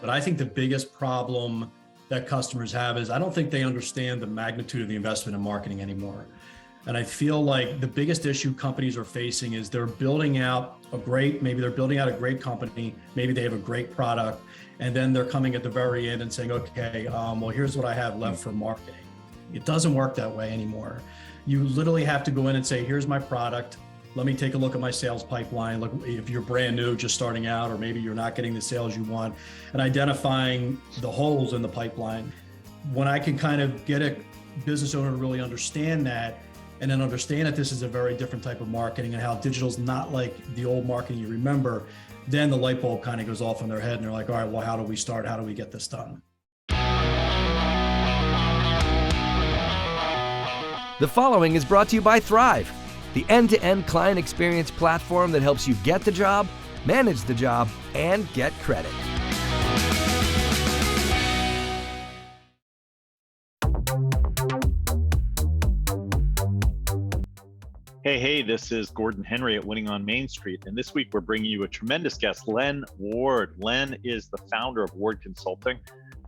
But I think the biggest problem that customers have is I don't think they understand the magnitude of the investment in marketing anymore. And I feel like the biggest issue companies are facing is they're building out maybe they're building out a great company, maybe they have a great product, and then they're coming at the very end and saying, okay, well, here's what I have left for marketing. It doesn't work that way anymore. You literally have to go in and say, here's my product. Let me take a look at my sales pipeline. Look, if you're brand new, just starting out, or maybe you're not getting the sales you want, and identifying the holes in the pipeline. When I can kind of get a business owner to really understand that, and then understand that this is a very different type of marketing and how digital's not like the old marketing you remember, then the light bulb kind of goes off in their head and they're like, all right, well, how do we start? How do we get this done? The following is brought to you by Thryv, the end-to-end client experience platform that helps you get the job, manage the job, and get credit. Hey, this is Gordon Henry at Winning on Main Street. And this week, we're bringing you a tremendous guest, Len Ward. Len is the founder of Ward Consulting.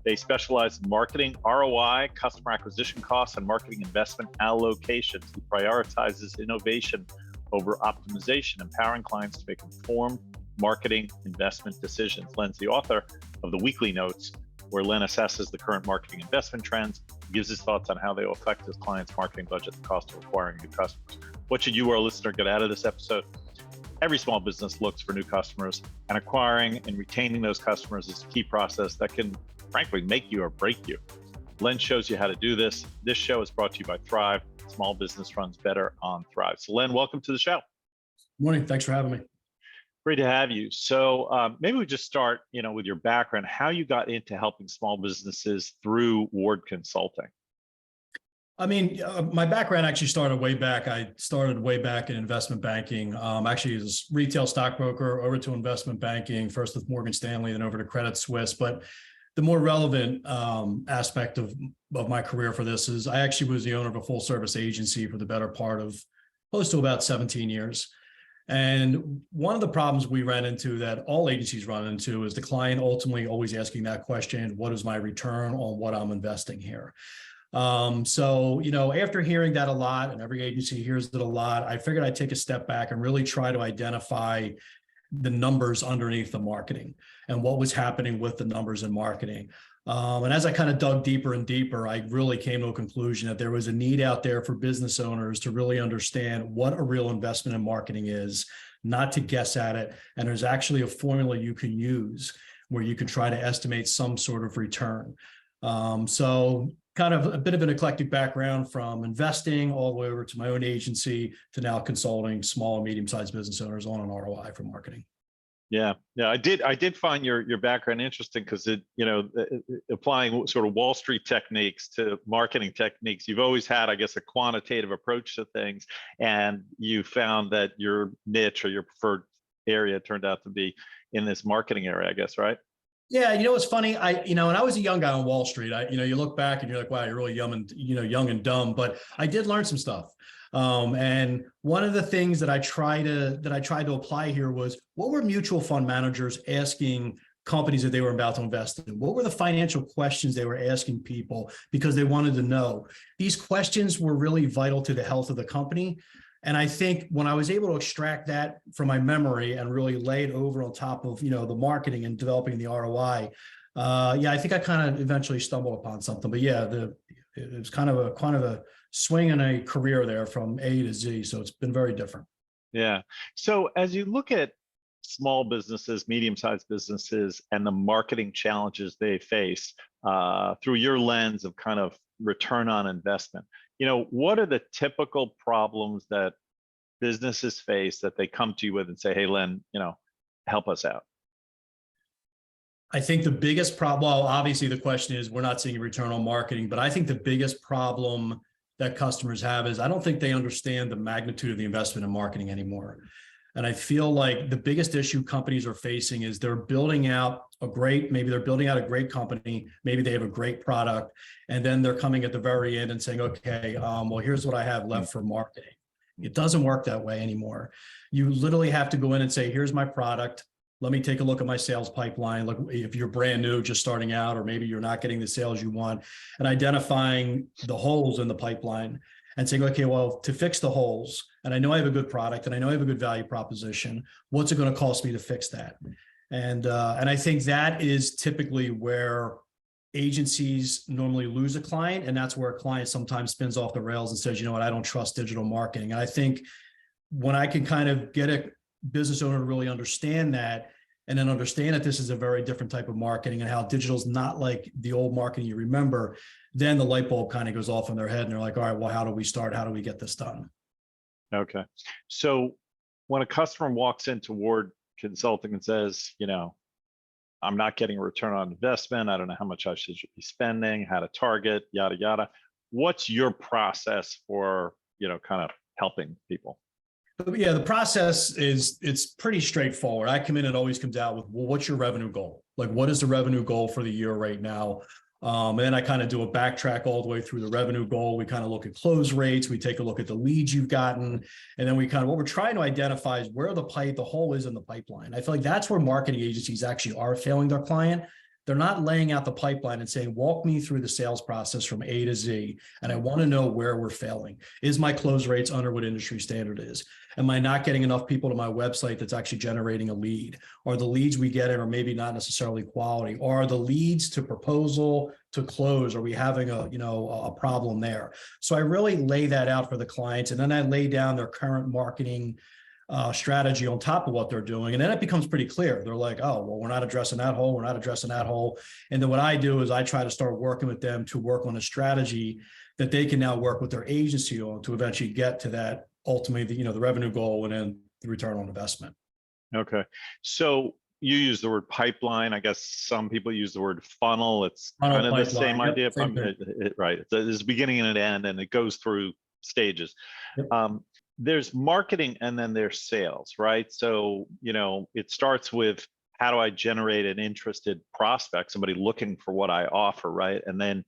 They specialize in marketing, ROI, customer acquisition costs, and marketing investment allocations. He prioritizes innovation over optimization, empowering clients to make informed marketing investment decisions. Len's the author of the Weekly Notes, where Len assesses the current marketing investment trends, gives his thoughts on how they will affect his clients' marketing budget and the cost of acquiring new customers. What should you, our listener, get out of this episode? Every small business looks for new customers, and acquiring and retaining those customers is a key process that can, frankly, make you or break you. Len shows you how to do this. This show is brought to you by Thryv. Small business runs better on Thryv. So Len, welcome to the show. Morning, thanks for having me. Great to have you. So maybe we just start, with your background, how you got into helping small businesses through Ward Consulting. I mean, my background actually started way back. I started way back in investment banking. Actually, as a retail stockbroker, over to investment banking, first with Morgan Stanley, then over to Credit Suisse. But the more relevant aspect of my career for this is I actually was the owner of a full service agency for the better part of close to about 17 years. And one of the problems we ran into that all agencies run into is the client ultimately always asking that question, what is my return on what I'm investing here? So, after hearing that a lot, and every agency hears it a lot, I figured I'd take a step back and really try to identify the numbers underneath the marketing and what was happening with the numbers in marketing. And as I kind of dug deeper and deeper, I really came to a conclusion that there was a need out there for business owners to really understand what a real investment in marketing is, not to guess at it. And there's actually a formula you can use where you can try to estimate some sort of return. So kind of a bit of an eclectic background from investing all the way over to my own agency to now consulting small and medium-sized business owners on an ROI for marketing. Yeah. I did find your background interesting because applying sort of Wall Street techniques to marketing techniques, you've always had, I guess, a quantitative approach to things, and you found that your niche or your preferred area turned out to be in this marketing area, I guess, right? Yeah, it's funny. When I was a young guy on Wall Street, you look back and you're like, wow, you're really young and dumb. But I did learn some stuff. And one of the things that I tried to apply here was, what were mutual fund managers asking companies that they were about to invest in? What were the financial questions they were asking people because they wanted to know? These questions were really vital to the health of the company. And I think when I was able to extract that from my memory and really lay it over on top of, the marketing and developing the ROI, I think I kind of eventually stumbled upon something. But yeah, it was kind of a swing in a career there from A to Z. So it's been very different. Yeah. So as you look at small businesses, medium-sized businesses, and the marketing challenges they face through your lens of kind of return on investment, what are the typical problems that businesses face that they come to you with and say, hey, Len, help us out? I think the biggest problem, well, obviously the question is we're not seeing a return on marketing, but I think the biggest problem that customers have is I don't think they understand the magnitude of the investment in marketing anymore. And I feel like the biggest issue companies are facing is they're building out a great company, maybe they have a great product, and then they're coming at the very end and saying, okay, well, here's what I have left for marketing. It doesn't work that way anymore. You literally have to go in and say, here's my product. Let me take a look at my sales pipeline. Look, if you're brand new, just starting out, or maybe you're not getting the sales you want, and identifying the holes in the pipeline and saying, okay, well, to fix the holes, and I know I have a good product and I know I have a good value proposition, what's it going to cost me to fix that? And I think that is typically where agencies normally lose a client. And that's where a client sometimes spins off the rails and says, you know what, I don't trust digital marketing. And I think when I can kind of get a business owner to really understand that, and then understand that this is a very different type of marketing and how digital is not like the old marketing you remember, then the light bulb kind of goes off in their head and they're like, all right, well, how do we start? How do we get this done? Okay. So when a customer walks into Ward Consulting and says, you know, I'm not getting a return on investment, I don't know how much I should be spending, how to target, yada, yada. What's your process for, you know, kind of helping people? Yeah, the process it's pretty straightforward. I come in, it always comes out with, well, what's your revenue goal? Like, what is the revenue goal for the year right now? And then I kind of do a backtrack all the way through the revenue goal. We kind of look at close rates. We take a look at the leads you've gotten. And then we kind of, what we're trying to identify is where the hole is in the pipeline. I feel like that's where marketing agencies actually are failing their client. They're not laying out the pipeline and saying, walk me through the sales process from A to Z. And I want to know where we're failing. Is my close rates under what industry standard is? Am I not getting enough people to my website that's actually generating a lead? Or the leads we get in are maybe not necessarily quality? Or are the leads to proposal to close? Are we having a problem there? So I really lay that out for the clients. And then I lay down their current marketing strategy on top of what they're doing. And then it becomes pretty clear. They're like, oh, well, we're not addressing that hole. We're not addressing that hole. And then what I do is I try to start working with them to work on a strategy that they can now work with their agency on to eventually get to that ultimately, the revenue goal and then the return on investment. Okay. So you use the word pipeline. I guess some people use the word funnel. It's kind of the same idea. Right. There's a beginning and an end, and it goes through stages. Yep. There's marketing and then there's sales, right? So, it starts with, how do I generate an interested prospect, somebody looking for what I offer, right? And then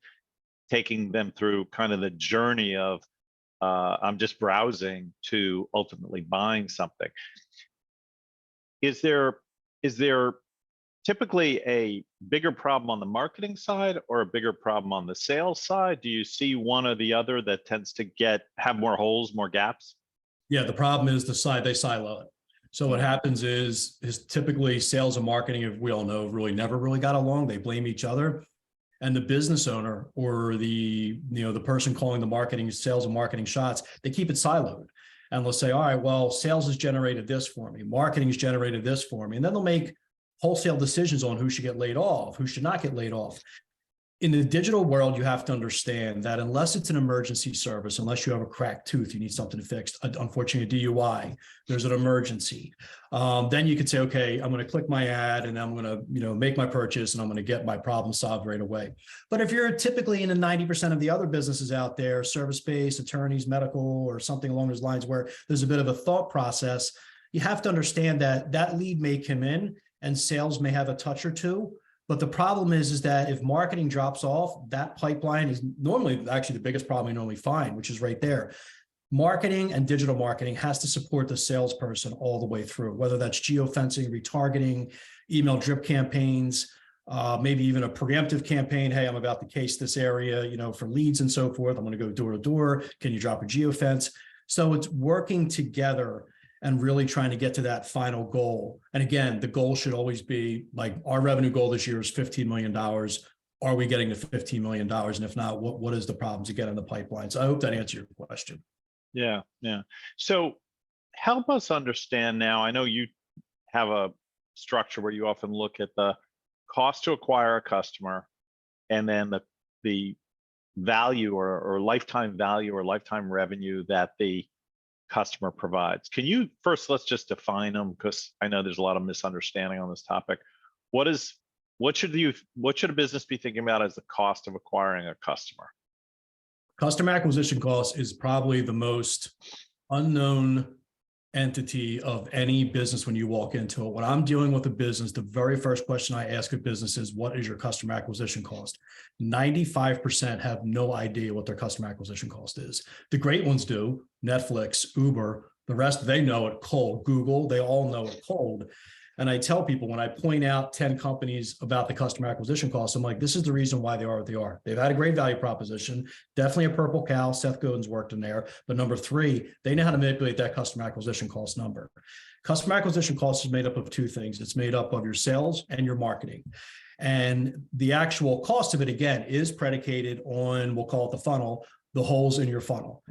taking them through kind of the journey of, I'm just browsing to ultimately buying something. Is there typically a bigger problem on the marketing side or a bigger problem on the sales side? Do you see one or the other that tends to have more holes, more gaps? Yeah, the problem is they silo it. So what happens is typically sales and marketing, if we all know, never really got along. They blame each other. And the business owner or the person calling the sales and marketing shots, they keep it siloed. And they'll say, all right, well, sales has generated this for me. Marketing has generated this for me. And then they'll make wholesale decisions on who should get laid off, who should not get laid off. In the digital world, you have to understand that unless it's an emergency service, unless you have a cracked tooth, you need something fixed, unfortunately, a DUI, there's an emergency. Then you could say, okay, I'm going to click my ad and I'm going to, make my purchase and I'm going to get my problem solved right away. But if you're typically in the 90% of the other businesses out there, service-based, attorneys, medical, or something along those lines, where there's a bit of a thought process, you have to understand that that lead may come in and sales may have a touch or two. But the problem is that if marketing drops off, that pipeline is normally actually the biggest problem you normally find, which is right there. Marketing and digital marketing has to support the salesperson all the way through, whether that's geofencing, retargeting, email drip campaigns, maybe even a preemptive campaign. Hey, I'm about to case this area, for leads and so forth. I'm going to go door to door. Can you drop a geofence? So it's working together and really trying to get to that final goal. And again, the goal should always be like, our revenue goal this year is $15 million. Are we getting to $15 million? And if not, what is the problems to get in the pipeline? So I hope that answers your question. Yeah. So help us understand now, I know you have a structure where you often look at the cost to acquire a customer and then the value or lifetime value or lifetime revenue that the customer provides. Can you let's just define them, because I know there's a lot of misunderstanding on this topic. What should a business be thinking about as the cost of acquiring a customer? Customer acquisition cost is probably the most unknown entity of any business when you walk into it. When I'm dealing with a business, the very first question I ask a business is, what is your customer acquisition cost? 95% have no idea what their customer acquisition cost is. The great ones do. Netflix, Uber, the rest, they know it cold. Google, they all know it cold. And I tell people when I point out 10 companies about the customer acquisition costs, I'm like, this is the reason why they are what they are. They've had a great value proposition, definitely a purple cow. Seth Godin's worked in there. But number three, they know how to manipulate that customer acquisition cost number. Customer acquisition cost is made up of two things. It's made up of your sales and your marketing. And the actual cost of it, again, is predicated on, we'll call it the funnel, the holes in your funnel.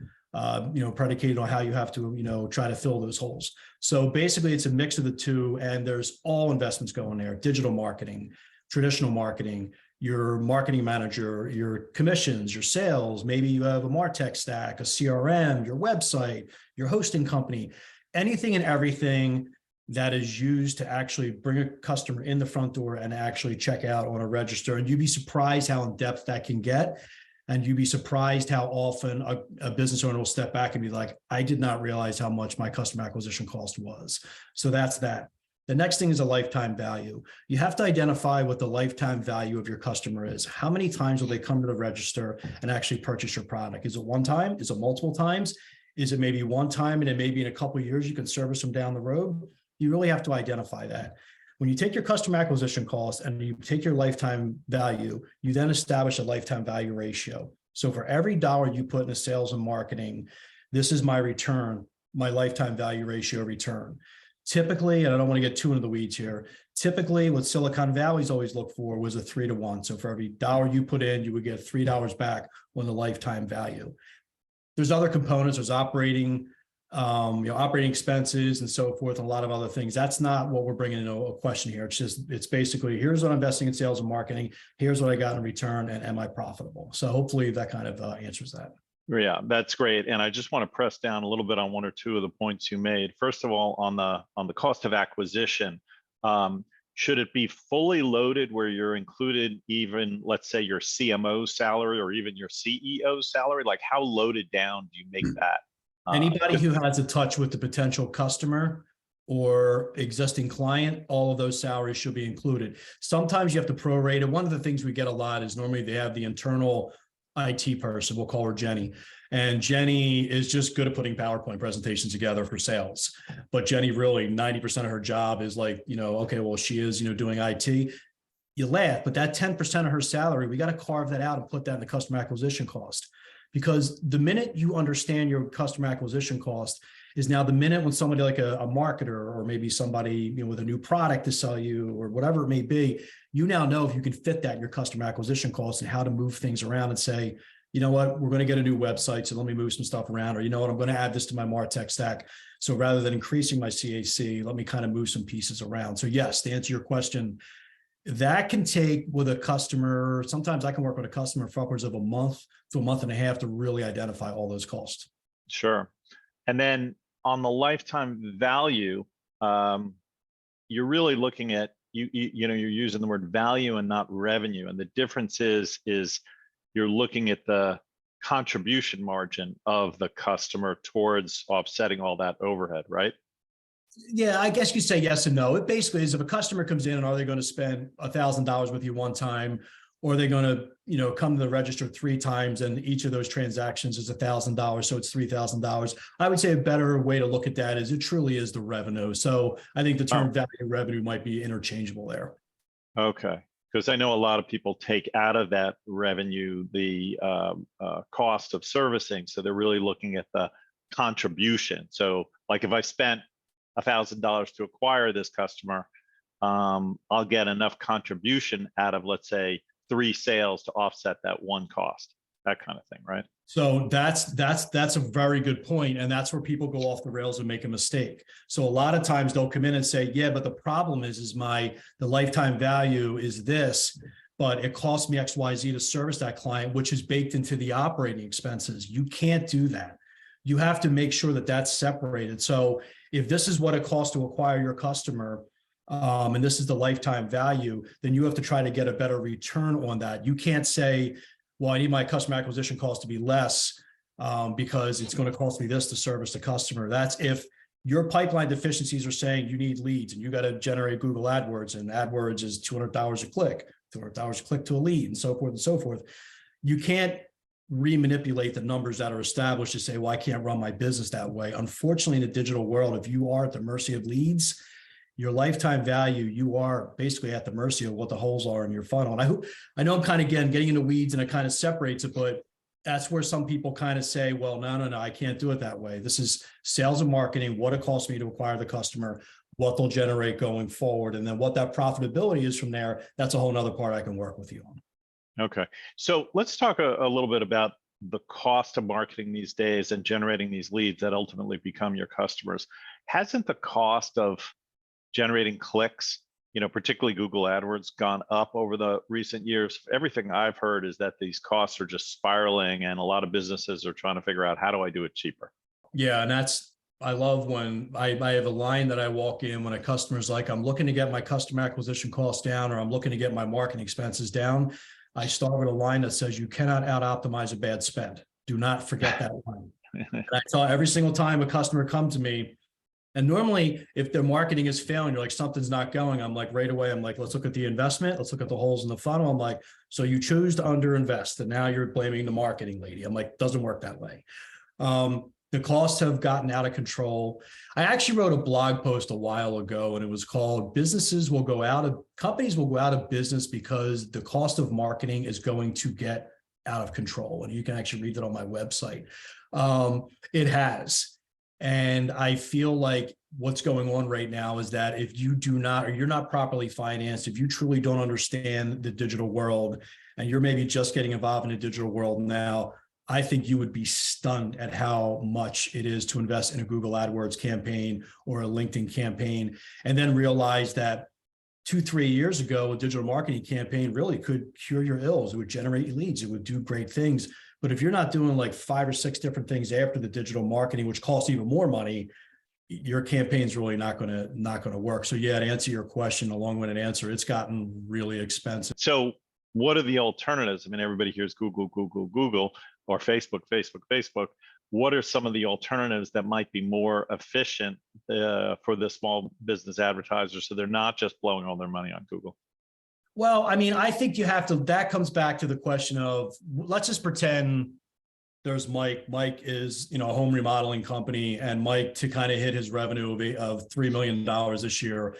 Predicated on how you have to, try to fill those holes. So basically it's a mix of the two, and there's all investments going there: digital marketing, traditional marketing, your marketing manager, your commissions, your sales, maybe you have a MarTech stack, a CRM, your website, your hosting company, anything and everything that is used to actually bring a customer in the front door and actually check out on a register. And you'd be surprised how in depth that can get. And you'd be surprised how often a business owner will step back and be like, I did not realize how much my customer acquisition cost was. So that's that. The next thing is a lifetime value. You have to identify what the lifetime value of your customer is. How many times will they come to the register and actually purchase your product? Is it one time? Is it multiple times? Is it maybe one time and then maybe in a couple of years you can service them down the road? You really have to identify that. When you take your customer acquisition cost and you take your lifetime value, you then establish a lifetime value ratio. So for every dollar you put into sales and marketing, this is my return, my lifetime value ratio return. Typically, and I don't want to get too into the weeds here, typically what Silicon Valley's always looked for was a 3-to-1. So for every dollar you put in, you would get $3 back on the lifetime value. There's other components, there's operating expenses and so forth, and a lot of other things. That's not what we're bringing into a question here. It's basically, here's what I'm investing in sales and marketing. Here's what I got in return, and am I profitable? So hopefully that kind of answers that. Yeah, that's great. And I just want to press down a little bit on one or two of the points you made. First of all, on the cost of acquisition, should it be fully loaded where you're included even, let's say, your CMO salary or even your CEO salary? Like, how loaded down do you make that? Anybody who has a touch with the potential customer or existing client, all of those salaries should be included. Sometimes you have to prorate it. One of the things we get a lot is normally they have the internal IT person, we'll call her Jenny. And Jenny is just good at putting PowerPoint presentations together for sales. But Jenny really, 90% of her job is like, okay, well, she is, doing IT. You laugh, but that 10% of her salary, we got to carve that out and put that in the customer acquisition cost. Because the minute you understand your customer acquisition cost is now the minute when somebody like a marketer or maybe somebody with a new product to sell you or whatever it may be, you now know if you can fit that in your customer acquisition cost and how to move things around and say, you know what, we're going to get a new website, so let me move some stuff around, or you know what, I'm going to add this to my MarTech stack. So rather than increasing my CAC, let me kind of move some pieces around. So yes, to answer your question, that can take with a customer. Sometimes I can work with a customer for upwards of a month to a month and a half to really identify all those costs. Sure. And then on the lifetime value, you're really looking at, you're using the word value and not revenue. And the difference is you're looking at the contribution margin of the customer towards offsetting all that overhead, right? Yeah, I guess you say yes and no. It basically is, if a customer comes in and are they going to spend $1,000 with you one time, or are they going to, come to the register 3 times and each of those transactions is $1,000, so it's $3,000. I would say a better way to look at that is it truly is the revenue. So I think the term value revenue might be interchangeable there. Okay, because I know a lot of people take out of that revenue the cost of servicing, so they're really looking at the contribution. So like if I spent $1,000 to acquire this customer, I'll get enough contribution out of, let's say, 3 sales to offset that one cost, that kind of thing, right? So that's a very good point, and that's where people go off the rails and make a mistake. So a lot of times they'll come in and say, yeah, but the problem is the lifetime value is this, but it costs me XYZ to service that client, which is baked into the operating expenses. You can't do that. You have to make sure that that's separated. So if this is what it costs to acquire your customer, and this is the lifetime value, then you have to try to get a better return on that. You can't say, well, I need my customer acquisition cost to be less because it's going to cost me this to service the customer. That's if your pipeline deficiencies are saying you need leads and you got to generate Google AdWords, and AdWords is $200 a click, $200 a click to a lead, and so forth and so forth. You can't remanipulate the numbers that are established to say, well, I can't run my business that way. Unfortunately, in the digital world, if you are at the mercy of leads, your lifetime value, you are basically at the mercy of what the holes are in your funnel. And I know I'm kind of, again, getting into weeds and it kind of separates it, but that's where some people kind of say, well, no, I can't do it that way. This is sales and marketing, what it costs me to acquire the customer, what they'll generate going forward. And then what that profitability is from there, that's a whole nother part I can work with you on. Okay. So let's talk a little bit about the cost of marketing these days and generating these leads that ultimately become your customers. Hasn't the cost of generating clicks, particularly Google AdWords, gone up over the recent years? Everything I've heard is that these costs are just spiraling and a lot of businesses are trying to figure out, how do I do it cheaper? Yeah. And I love when I have a line that I walk in when a customer's like, I'm looking to get my customer acquisition costs down, or I'm looking to get my marketing expenses down. I start with a line that says, you cannot out-optimize a bad spend. Do not forget that line. And I tell every single time a customer comes to me, and normally if their marketing is failing, you're like, something's not going, I'm like, right away, I'm like, let's look at the investment. Let's look at the holes in the funnel. I'm like, so you choose to underinvest and now you're blaming the marketing lady. I'm like, doesn't work that way. The costs have gotten out of control. I actually wrote a blog post a while ago and it was called companies will go out of business because the cost of marketing is going to get out of control. And you can actually read that on my website. It has. And I feel like what's going on right now is that if you do not, or you're not properly financed, if you truly don't understand the digital world and you're maybe just getting involved in the digital world now, I think you would be stunned at how much it is to invest in a Google AdWords campaign or a LinkedIn campaign, and then realize that 2-3 years ago, a digital marketing campaign really could cure your ills. It would generate leads. It would do great things. But if you're not doing like 5 or 6 different things after the digital marketing, which costs even more money, your campaign's really not going to work. So yeah, to answer your question, a long-winded answer, it's gotten really expensive. So what are the alternatives? I mean, everybody hears Google, or Facebook. What are some of the alternatives that might be more efficient for the small business advertisers, so they're not just blowing all their money on Google? Well, I mean, I think that comes back to the question of, let's just pretend there's Mike. Mike is, a home remodeling company, and Mike, to kind of hit his revenue of $3 million this year,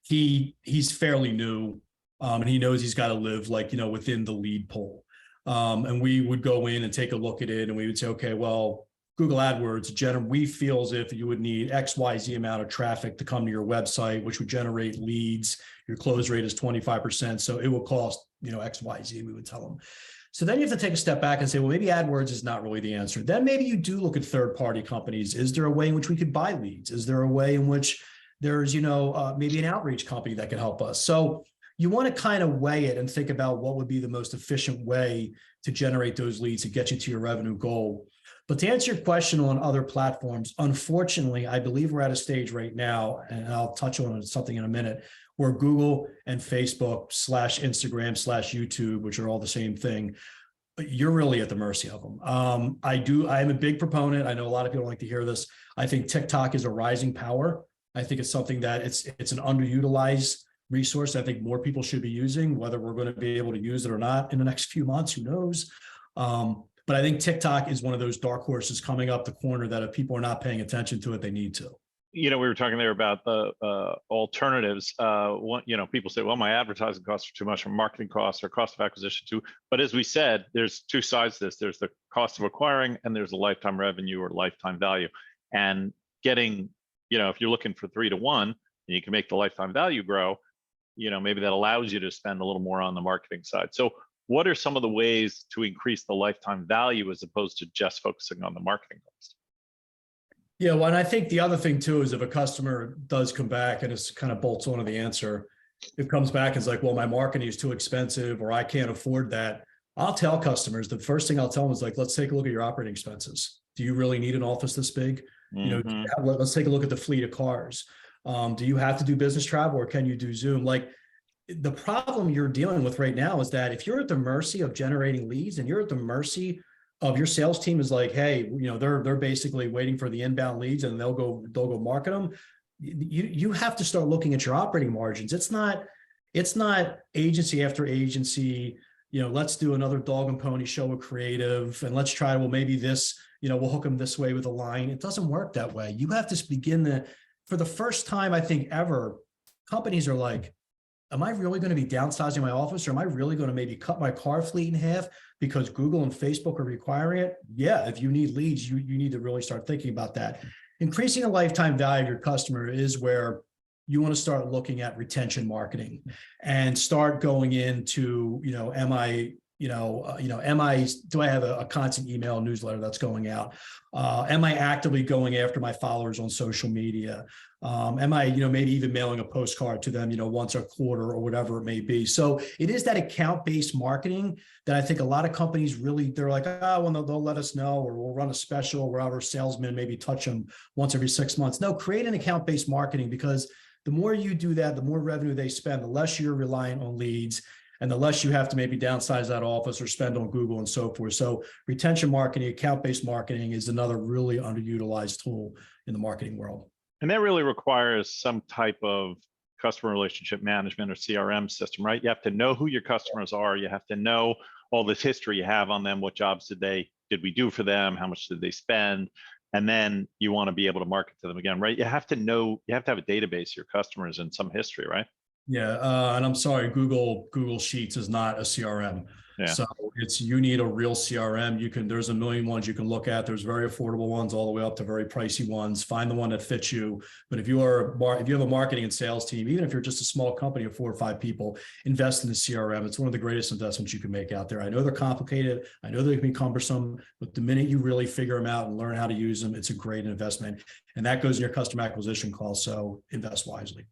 he's fairly new, and he knows he's got to live within the lead pool. And we would go in and take a look at it, and we would say, okay, well, Google AdWords, we feel as if you would need XYZ amount of traffic to come to your website, which would generate leads. Your close rate is 25%. So it will cost, XYZ, we would tell them. So then you have to take a step back and say, well, maybe AdWords is not really the answer. Then maybe you do look at third-party companies. Is there a way in which we could buy leads? Is there a way in which there's, maybe an outreach company that could help us? So you want to kind of weigh it and think about what would be the most efficient way to generate those leads to get you to your revenue goal. But to answer your question on other platforms, unfortunately, I believe we're at a stage right now, and I'll touch on something in a minute, where Google and Facebook /Instagram /YouTube, which are all the same thing, you're really at the mercy of them. I am a big proponent. I know a lot of people don't like to hear this. I think TikTok is a rising power. I think it's something that it's an underutilized resource I think more people should be using. Whether we're going to be able to use it or not in the next few months, who knows? But I think TikTok is one of those dark horses coming up the corner that if people are not paying attention to it, they need to. We were talking there about the alternatives. People say, well, my advertising costs are too much, or marketing costs, or cost of acquisition too. But as we said, there's two sides to this. There's the cost of acquiring, and there's the lifetime revenue or lifetime value. And getting, if you're looking for 3 to 1, and you can make the lifetime value grow, maybe that allows you to spend a little more on the marketing side. So what are some of the ways to increase the lifetime value as opposed to just focusing on the marketing cost? Yeah, well, and I think the other thing too is if a customer does come back, and it's kind of bolts onto the answer, it comes back and it's like, well, my marketing is too expensive, or I can't afford that. I'll tell customers, the first thing I'll tell them is like, let's take a look at your operating expenses. Do you really need an office this big? Let's take a look at the fleet of cars. Do you have to do business travel, or can you do Zoom? Like, the problem you're dealing with right now is that if you're at the mercy of generating leads, and you're at the mercy of your sales team is like, hey, they're basically waiting for the inbound leads and they'll go market them. You have to start looking at your operating margins. It's not agency after agency. Let's do another dog and pony show of creative, and let's try, well, maybe this, we'll hook them this way with a line. It doesn't work that way. You have to begin for the first time, I think ever, companies are like, am I really going to be downsizing my office, or am I really going to maybe cut my car fleet in half because Google and Facebook are requiring it? Yeah, if you need leads, you need to really start thinking about that. Increasing the lifetime value of your customer is where you want to start looking at retention marketing and start going into, am I, do I have a constant email newsletter that's going out? Am I actively going after my followers on social media? Am I, maybe even mailing a postcard to them, once a quarter or whatever it may be? So it is that account-based marketing that I think a lot of companies really, they're like, oh, well, they'll let us know, or we'll run a special where our salesman maybe touch them once every 6 months. No, create an account-based marketing, because the more you do that, the more revenue they spend, the less you're reliant on leads, and the less you have to maybe downsize that office or spend on Google and so forth. So retention marketing, account-based marketing is another really underutilized tool in the marketing world. And that really requires some type of customer relationship management or CRM system, right? You have to know who your customers are. You have to know all this history you have on them. What jobs did we do for them? How much did they spend? And then you want to be able to market to them again, right? You have to have a database of your customers and some history, right? Yeah, and I'm sorry, Google Sheets is not a CRM. Yeah. So you need a real CRM. There's a million ones you can look at. There's very affordable ones all the way up to very pricey ones. Find the one that fits you. But if you have a marketing and sales team, even if you're just a small company of 4 or 5 people, invest in the CRM. It's one of the greatest investments you can make out there. I know they're complicated. I know they can be cumbersome, but the minute you really figure them out and learn how to use them, it's a great investment. And that goes in your customer acquisition cost. So invest wisely.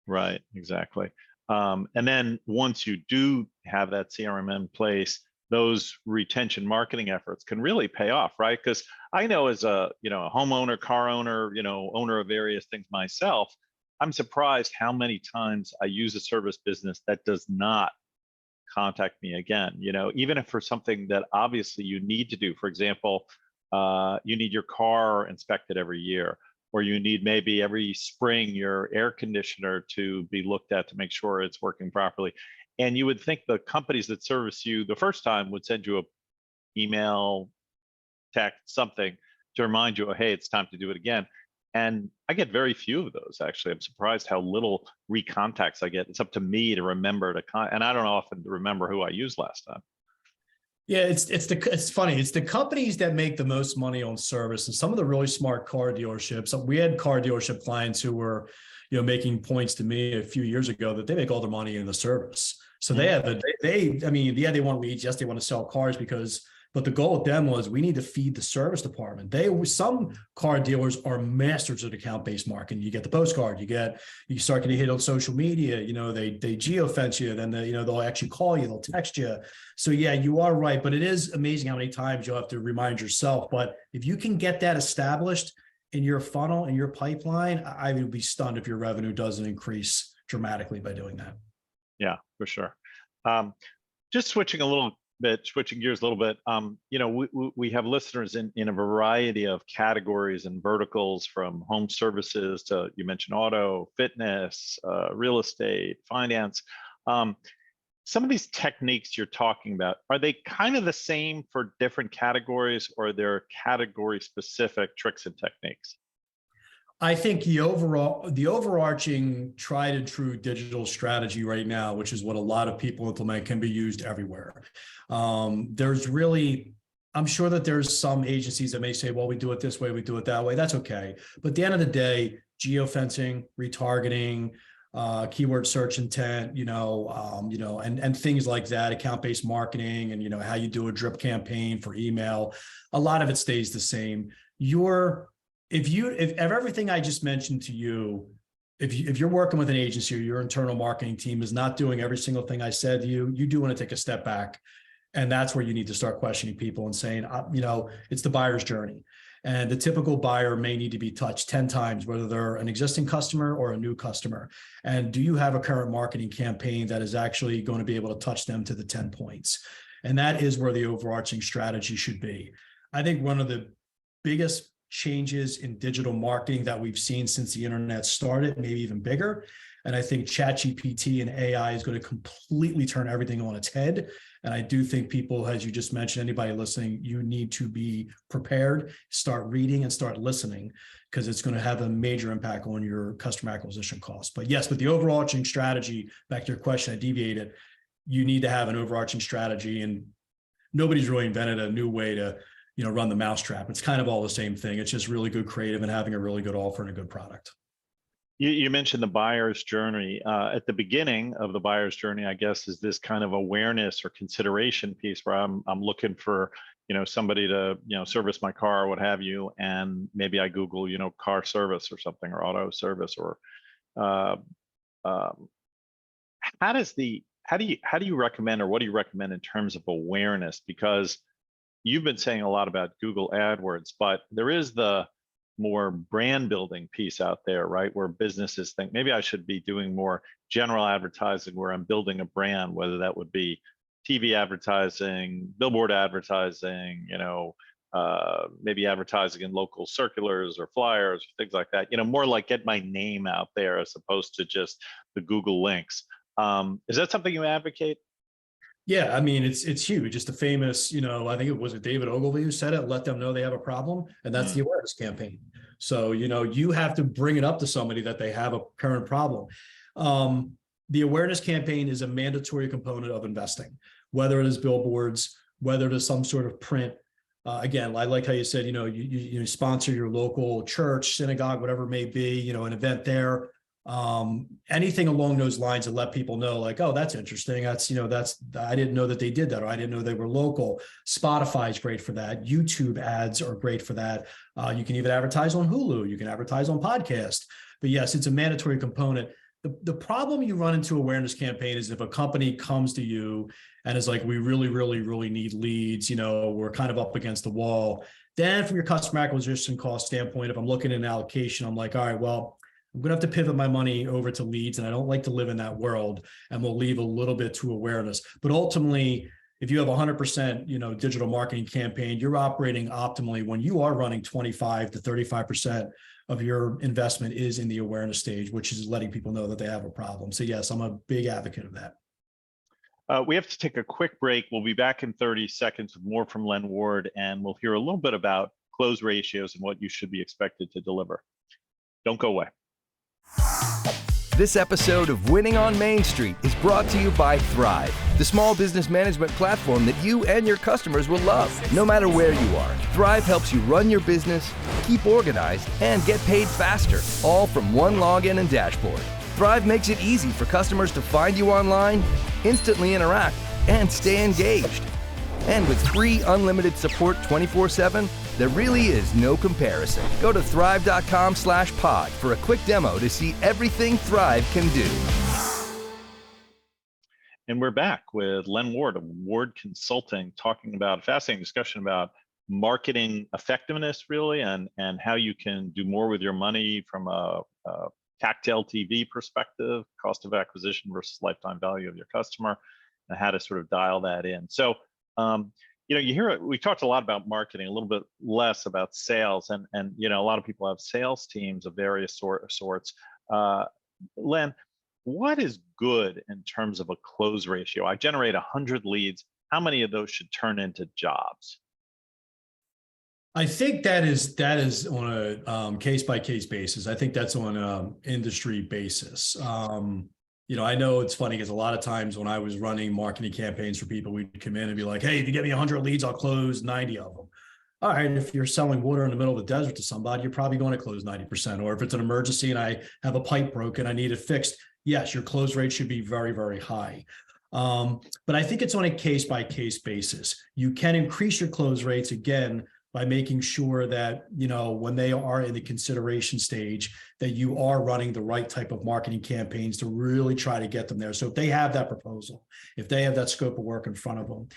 Right, exactly. And then once you do have that CRM in place, those retention marketing efforts can really pay off, right? Because I know as a homeowner, car owner, owner of various things myself, I'm surprised how many times I use a service business that does not contact me again. Even if for something that obviously you need to do, for example, you need your car inspected every year, or you need maybe every spring your air conditioner to be looked at to make sure it's working properly. And you would think the companies that service you the first time would send you an email, text, something to remind you, oh, hey, it's time to do it again. And I get very few of those, actually. I'm surprised how little recontacts I get. It's up to me to remember and I don't often remember who I used last time. Yeah, it's funny. It's the companies that make the most money on service, and some of the really smart car dealerships. We had car dealership clients who were, making points to me a few years ago that they make all their money in the service. So they want leads. Yes, they want to sell cars but the goal with them was we need to feed the service department. Some car dealers are masters at account-based marketing. You get the postcard, you start getting hit on social media, they geofence you, then they'll actually call you, they'll text you. So yeah, you are right, but it is amazing how many times you'll have to remind yourself. But if you can get that established in your funnel, in your pipeline, I would be stunned if your revenue doesn't increase dramatically by doing that. Yeah, for sure. Just switching gears a little bit, we have listeners in a variety of categories and verticals, from home services to, you mentioned auto, fitness, real estate, finance. Some of these techniques you're talking about, are they kind of the same for different categories, or are there category specific tricks and techniques? I think the overarching tried and true digital strategy right now, which is what a lot of people implement, can be used everywhere. I'm sure that there's some agencies that may say, well, we do it this way, we do it that way. That's okay. But at the end of the day, geofencing, retargeting, keyword search intent, and things like that, account-based marketing, and, how you do a drip campaign for email, a lot of it stays the same. If everything I just mentioned to you, if you're working with an agency or your internal marketing team is not doing every single thing I said to you, you do want to take a step back. And that's where you need to start questioning people and saying, it's the buyer's journey. And the typical buyer may need to be touched 10 times, whether they're an existing customer or a new customer. And do you have a current marketing campaign that is actually going to be able to touch them to the 10 points? And that is where the overarching strategy should be. I think one of the biggest changes in digital marketing that we've seen since the internet started, maybe even bigger, And I think ChatGPT and AI is going to completely turn everything on its head. And I do think people, as you just mentioned, anybody listening, you need to be prepared, start reading and start listening, because it's going to have a major impact on your customer acquisition costs. But yes, with the overarching strategy, back to your question, I deviated, you need to have an overarching strategy, and nobody's really invented a new way to, run the mousetrap. It's kind of all the same thing. It's just really good creative and having a really good offer and a good product. You mentioned the buyer's journey. At the beginning of the buyer's journey, I guess, is this kind of awareness or consideration piece where I'm looking for, somebody to, service my car or what have you, and maybe I Google, car service or something, or auto service, or how do you recommend, or what do you recommend in terms of awareness? Because you've been saying a lot about Google AdWords, but there is the more brand building piece out there, right? Where businesses think maybe I should be doing more general advertising where I'm building a brand, whether that would be TV advertising, billboard advertising, maybe advertising in local circulars or flyers, things like that, more like get my name out there as opposed to just the Google links. Is that something you advocate? Yeah, I mean, it's huge. Just the famous, I think it was David Ogilvy who said it, let them know they have a problem. And that's the awareness campaign. So, you have to bring it up to somebody that they have a current problem. The awareness campaign is a mandatory component of investing, whether it is billboards, whether it is some sort of print. Again, I like how you said, you sponsor your local church, synagogue, whatever it may be, an event there. Anything along those lines to let people know, like, oh, that's interesting. I didn't know that they did that, or I didn't know they were local. Spotify is great for that. YouTube ads are great for that. You can even advertise on Hulu. You can advertise on podcast. But yes, it's a mandatory component. The problem you run into awareness campaign is if a company comes to you and is like, we really, really, really need leads, we're kind of up against the wall. Then from your customer acquisition cost standpoint, if I'm looking at an allocation, I'm like, all right, well, I'm going to have to pivot my money over to leads, and I don't like to live in that world, and we'll leave a little bit to awareness. But ultimately, if you have 100%, digital marketing campaign, you're operating optimally when you are running 25 to 35% of your investment is in the awareness stage, which is letting people know that they have a problem. So yes, I'm a big advocate of that. We have to take a quick break. We'll be back in 30 seconds with more from Len Ward, and we'll hear a little bit about close ratios and what you should be expected to deliver. Don't go away. This episode of Winning on Main Street is brought to you by Thryv, the small business management platform that you and your customers will love. No matter where you are, Thryv helps you run your business, keep organized, and get paid faster, all from one login and dashboard. Thryv makes it easy for customers to find you online, instantly interact, and stay engaged. And with free unlimited support 24/7, there really is no comparison. Go to thryv.com/pod for a quick demo to see everything Thryv can do. And we're back with Len Ward of Ward Consulting, talking about a fascinating discussion about marketing effectiveness, really, and how you can do more with your money from a CAC to LTV perspective, cost of acquisition versus lifetime value of your customer, and how to sort of dial that in. So, you hear it, we talked a lot about marketing, a little bit less about sales, and a lot of people have sales teams of various sorts. Len, what is good in terms of a close ratio? I generate 100 leads. How many of those should turn into jobs? I think that is on a case by case basis. I think that's on an industry basis. I know it's funny because a lot of times when I was running marketing campaigns for people, we'd come in and be like, hey, if you get me 100 leads, I'll close 90 of them. All right, if you're selling water in the middle of the desert to somebody, you're probably going to close 90%. Or if it's an emergency and I have a pipe broken, I need it fixed, yes, your close rate should be very, very high. But I think it's on a case by case basis. You can increase your close rates, again, by making sure that, when they are in the consideration stage, that you are running the right type of marketing campaigns to really try to get them there. So if they have that proposal, if they have that scope of work in front of them,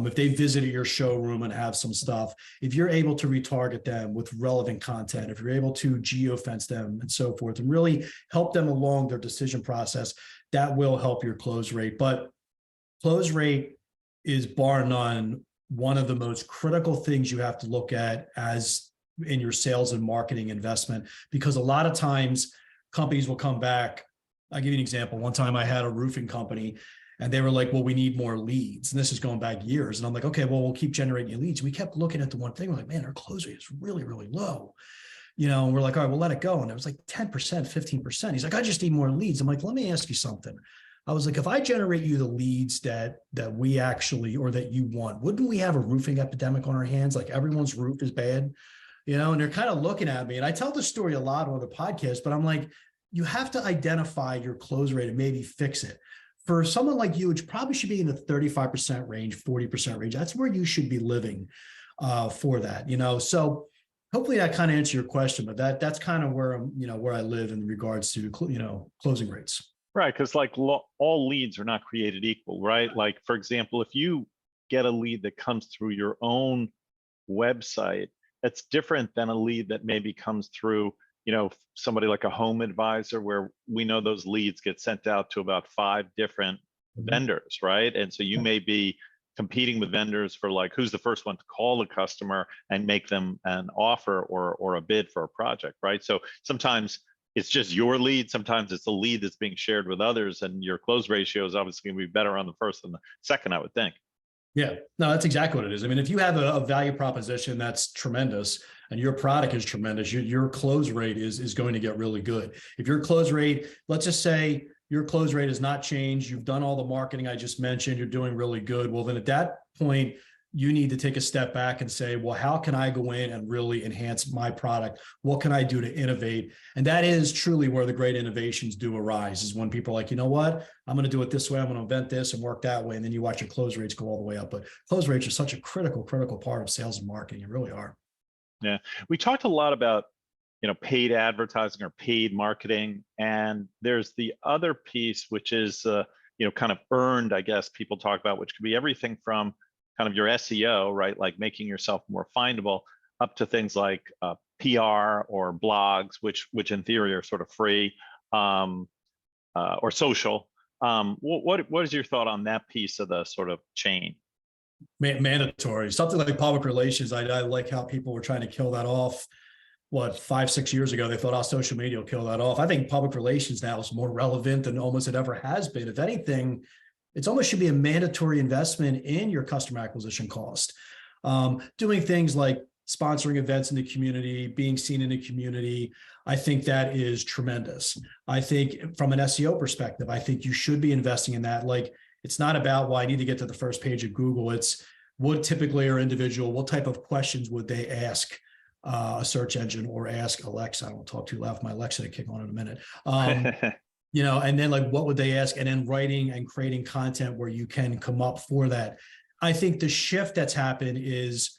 if they visited your showroom and have some stuff, if you're able to retarget them with relevant content, if you're able to geofence them and so forth, and really help them along their decision process, that will help your close rate. But close rate is bar none one of the most critical things you have to look at as in your sales and marketing investment, because a lot of times companies will come back I'll give you an example. One time I had a roofing company and they were like, well, we need more leads. And this is going back years. And I'm like, okay, well, we'll keep generating leads. We kept looking at the one thing. We're like, man, our close rate is really, really low. And we're like, all right, we'll let it go. And it was like 10%, 15%. He's like, I just need more leads. I'm like, let me ask you something. I was like, if I generate you the leads that we actually, or that you want, wouldn't we have a roofing epidemic on our hands? Like everyone's roof is bad, and they're kind of looking at me. And I tell this story a lot on the podcast, but I'm like, you have to identify your close rate and maybe fix it. For someone like you, it probably should be in the 35% range, 40% range. That's where you should be living for that, So hopefully that kind of answers your question, but that's kind of where where I live in regards to, closing rates. Right, because like all leads are not created equal, right? Like, for example, if you get a lead that comes through your own website, that's different than a lead that maybe comes through, somebody like a home advisor, where we know those leads get sent out to about 5 different vendors, right? And so you may be competing with vendors for like, who's the first one to call the customer and make them an offer or a bid for a project, right? So sometimes it's just your lead. Sometimes it's a lead that's being shared with others, and your close ratio is obviously going to be better on the first than the second, I would think. Yeah, no, that's exactly what it is. I mean, if you have a value proposition that's tremendous and your product is tremendous, your close rate is going to get really good. If your close rate, let's just say your close rate has not changed, you've done all the marketing I just mentioned, you're doing really good. Well, then at that point, you need to take a step back and say, well, how can I go in and really enhance my product? What can I do to innovate? And that is truly where the great innovations do arise, is when people are like, you know what, I'm going to do it this way. I'm going to invent this and work that way. And then you watch your close rates go all the way up. But close rates are such a critical part of sales and marketing. It really are. Yeah. We talked a lot about, paid advertising or paid marketing. And there's the other piece, which is, kind of earned, I guess people talk about, which could be everything from kind of your SEO, right? Like making yourself more findable, up to things like PR or blogs, which in theory are sort of free, or social. What is your thought on that piece of the sort of chain? Mandatory. Something like public relations. I like how people were trying to kill that off. 5-6 years ago, they thought, social media will kill that off. I think public relations now is more relevant than almost it ever has been. If anything, it's almost should be a mandatory investment in your customer acquisition cost. Doing things like sponsoring events in the community, being seen in the community, I think that is tremendous. I think from an SEO perspective, I think you should be investing in that. Like, it's not about, well, I need to get to the first page of Google. It's what typically our individual, what type of questions would they ask a search engine or ask Alexa? I don't talk too loud for my Alexa to kick on in a minute. And then like, what would they ask? And then writing and creating content where you can come up for that. I think the shift that's happened is,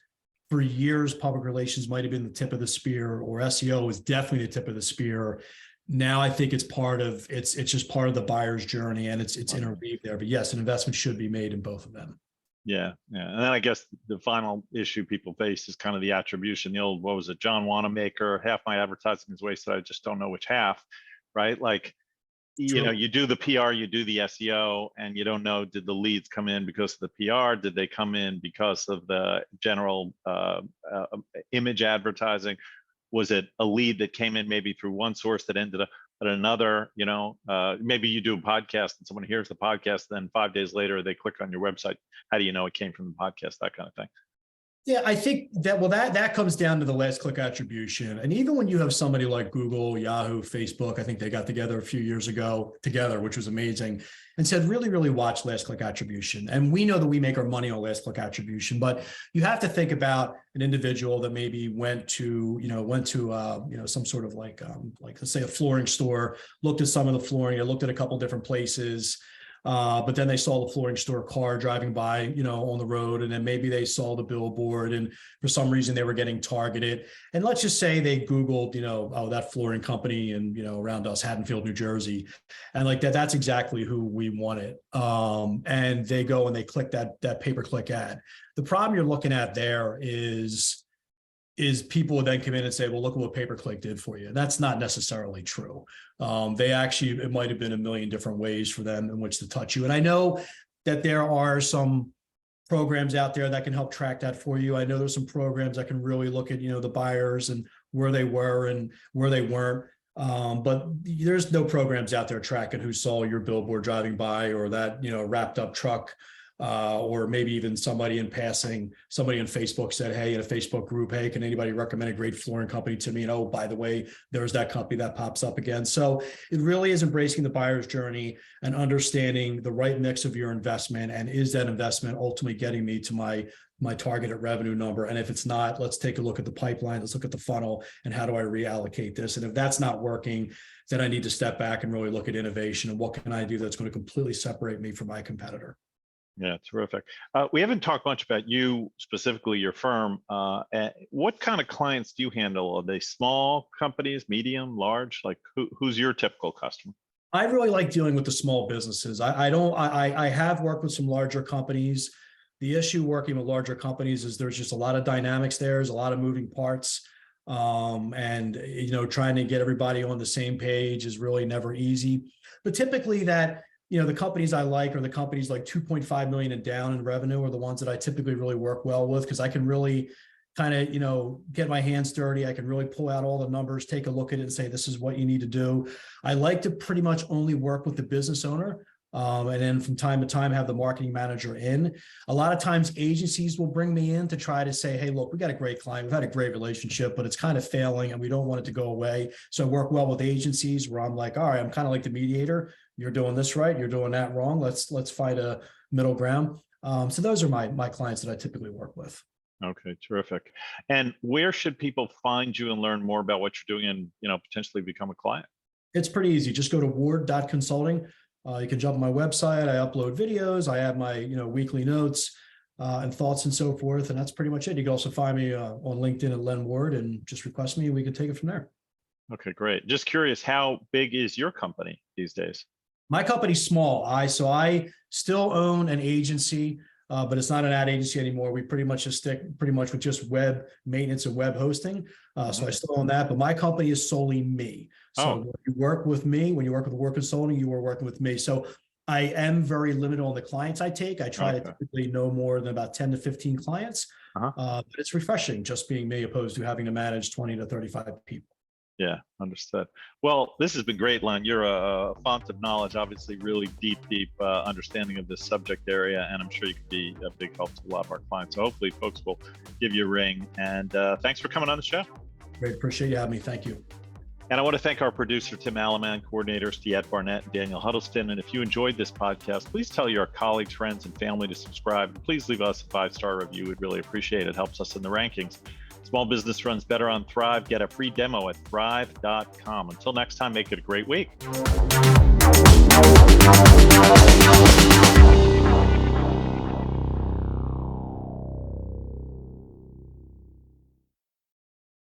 for years, public relations might've been the tip of the spear, or SEO is definitely the tip of the spear. Now I think it's just part of the buyer's journey, and it's interweaved there. But yes, an investment should be made in both of them. Yeah. And then I guess the final issue people face is kind of the attribution. The old, what was it, John Wanamaker, half my advertising is wasted, I just don't know which half, right? Like, you do the PR, you do the SEO, and you don't know, did the leads come in because of the PR? Did they come in because of the general image advertising? Was it a lead that came in maybe through one source that ended up at another? Maybe you do a podcast and someone hears the podcast, then 5 days later they click on your website. How do you know it came from the podcast? That kind of thing. Yeah, I think that comes down to the last click attribution. And even when you have somebody like Google, Yahoo, Facebook, I think they got together a few years ago which was amazing, and said, really, really watch last click attribution. And we know that we make our money on last click attribution, but you have to think about an individual that maybe went to some sort of like let's say a flooring store, looked at some of the flooring, or looked at a couple different places. But then they saw the flooring store car driving by, on the road, and then maybe they saw the billboard, and for some reason they were getting targeted. And let's just say they Googled, that flooring company and, around us, Haddonfield, New Jersey. And like that's exactly who we wanted. And they go and they click that pay-per-click ad. The problem you're looking at there is people would then come in and say, well, look at what pay-per-click did for you. And that's not necessarily true. It might have been a million different ways for them in which to touch you. And I know that there are some programs out there that can help track that for you. I know there's some programs that can really look at, the buyers and where they were and where they weren't. But there's no programs out there tracking who saw your billboard driving by, or that, wrapped up truck, or maybe even somebody in passing, somebody on Facebook said, hey, in a Facebook group, hey, can anybody recommend a great flooring company to me? And oh, by the way, there's that company that pops up again. So it really is embracing the buyer's journey and understanding the right mix of your investment. And is that investment ultimately getting me to my targeted revenue number? And if it's not, let's take a look at the pipeline, let's look at the funnel, and how do I reallocate this? And if that's not working, then I need to step back and really look at innovation and what can I do that's going to completely separate me from my competitor. Yeah, terrific. We haven't talked much about you specifically, your firm. What kind of clients do you handle? Are they small companies, medium, large? Like who's your typical customer? I really like dealing with the small businesses. I have worked with some larger companies. The issue working with larger companies is there's just a lot of dynamics there. There's a lot of moving parts. And trying to get everybody on the same page is really never easy. But typically the companies I like are the companies like 2.5 million and down in revenue are the ones that I typically really work well with, because I can really kind of, get my hands dirty. I can really pull out all the numbers, take a look at it and say, this is what you need to do. I like to pretty much only work with the business owner. And then from time to time have the marketing manager in. A lot of times agencies will bring me in to try to say, hey, look, we got a great client. We've had a great relationship, but it's kind of failing and we don't want it to go away. So I work well with agencies where I'm like, all right, I'm kind of like the mediator. You're doing this right. You're doing that wrong. Let's find a middle ground. So those are my clients that I typically work with. Okay, terrific. And where should people find you and learn more about what you're doing and, potentially become a client? It's pretty easy. Just go to ward.consulting. You can jump on my website. I upload videos. I have my weekly notes and thoughts and so forth. And that's pretty much it. You can also find me on LinkedIn at Len Ward and just request me. We can take it from there. Okay, great. Just curious, how big is your company these days? My company's small. So I still own an agency, but it's not an ad agency anymore. We pretty much just stick pretty much with just web maintenance and web hosting. So I still own that, but my company is solely me. So when you work with me, when you work with Ward Consulting, you are working with me. So I am very limited on the clients I take. I try to typically no more than about 10 to 15 clients. But it's refreshing just being me opposed to having to manage 20 to 35 people. Yeah, understood. Well, this has been great, Len. You're a font of knowledge, obviously really deep understanding of this subject area, and I'm sure you could be a big help to a lot of our clients. So hopefully folks will give you a ring. And thanks for coming on the show. Great, appreciate you having me. Thank you. And I want to thank our producer, Tim Alleman, coordinators, DeEtte Barnett and Daniel Huddleston. And if you enjoyed this podcast, please tell your colleagues, friends, and family to subscribe. And please leave us a 5-star review. We'd really appreciate it. It helps us in the rankings. Small business runs better on Thryv. Get a free demo at thryv.com. Until next time, make it a great week.